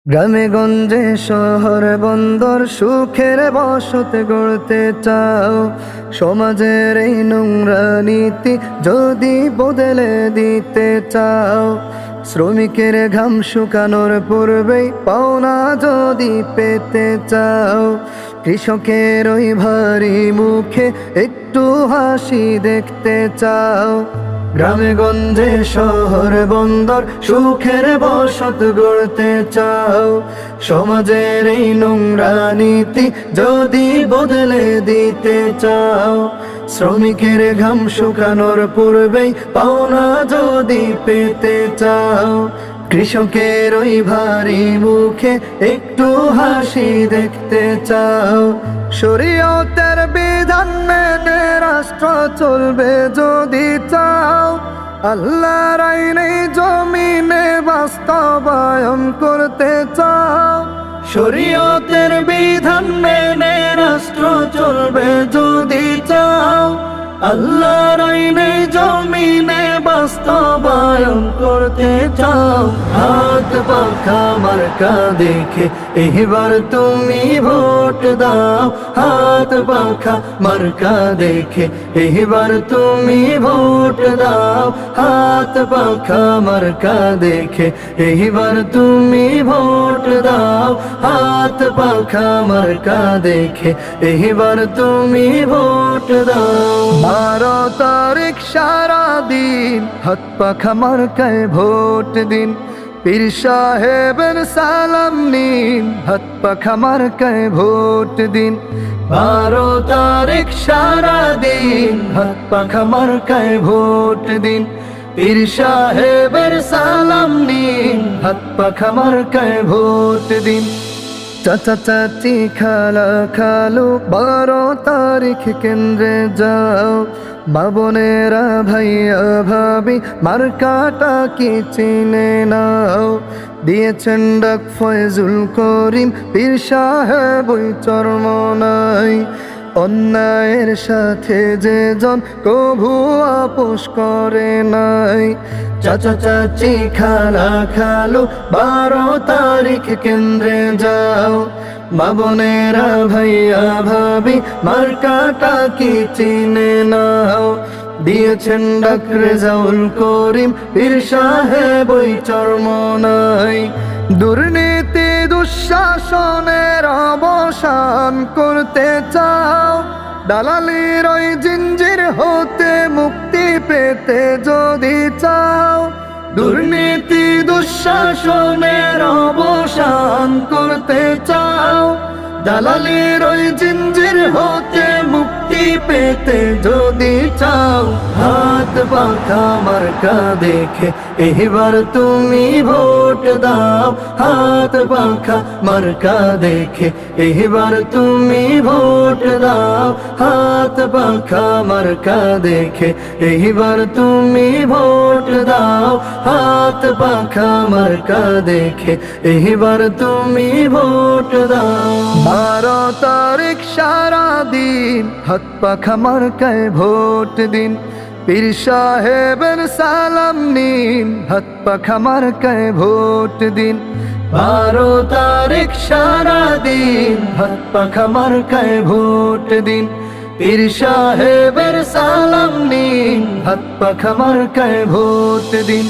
গ্রামে গঞ্জে শহর বন্দর সুখের বসত গড়তে চাও, সমাজের এই নোংরা নীতি যদি বদলে দিতে চাও, শ্রমিকের ঘাম শুকানোর পূর্বেই পাওনা যদি পেতে চাও, কৃষকের ওই ভারী মুখে একটু হাসি দেখতে চাও, গ্রামে গঞ্জে শহর বন্দর সুখের বসত গড়তে চাও, সমাজের এই নোংরা নীতি যদি বদলে দিতে চাও, শ্রমিকের ঘাম শুকানোর পূর্বেই পাওনা যদি পেতে চাও, কৃষকের ওই ভারী মুখে একটু হাসি দেখতে চাও, শরীয়তের বিধান মেনে রাষ্ট্র চলবে যদি চাও, আল্লাহর আইনে জমিনে বাস্তবায়ন করতে চাও, শরীয়তের বিধান মেনে রাষ্ট্র চলবে যদি চাও, আল্লাহর আইনে জমিনে বাস্তবায়ন করতে চাও, হাত পাখা মার্কা দেখে এবার তুমি ভোট দাও, হাত পাখা মার্কা দেখে এবার তুমি ভোট দাও, হাত পাখা মার্কা দেখে এবার তুমি ভোট দাও, হাত পাখা মার্কা দেখে এবার তুমি ভোট দাও। 12 তারিখ সারা দিন হাত পাখা মার্কায় ভোট দিন, পীর সাহেবের সালাম নিন, হাত পাখা মার্কায় ভোট দিন। 12 তারিখ সারা দিন হাত পাখা মার্কায় ভোট দিন, পীর সাহেবের সালাম নিন, হাত পাখা মার্কায় ভোট দিন। চাচা চাচি খালা খালু 12 তারিখ কেন্দ্রে যাও, মা বোনেরা ভাইয়া ভাবি মার্কাটা কি চিনে নাও, দিয়েছেন ডাক ফয়জুল করিম পীর সাহেব ওই চরমনাই, অন্যায়ের সাথে যে জন কভু আপোষ করে নাই। চাচা চাচি খালা খালু 12 তারিখ কেন্দ্রে যাও, মা বোনেরা ভাইয়া ভাবি মার্কাটা কি চিনে নাও, দিয়েছেন ডাক রেজাউল করিম পীর সাহেব ওই চরমনাই, দুর্নীতি দুঃশাসনের অবসান করতে চাও, দালালির ওই জিঞ্জির হতে মুক্তি পেতে যদি চাও, দুর্নীতি দুঃশাসনের অবসান করতে চাও, দালালির ওই জিঞ্জির হতে মুক্তি পেতে যদি চাও, হাত পাখা মার্কা দেখে এবার তুমি ভোট দাও, হাত পাখা মার্কা দেখে এবার তুমি ভোট দাও, হাত পাখা মার্কা দেখে এবার তুমি ভোট দাও, হাত পাখা মার্কা দেখে এবার তুমি ভোট দাও। 12 তারিখ সারা দিন হাত পাখা মার্কায় ভোট দিন, পীর সাহেবের সালাম নিন, হাত পাখা মার্কায় ভোট দিন। 12 তারিখ সারা দিন হাত পাখা মার্কায় ভোট দিন, পীর সাহেবের সালাম নিন, হাত পাখা মার্কায় ভোট দিন।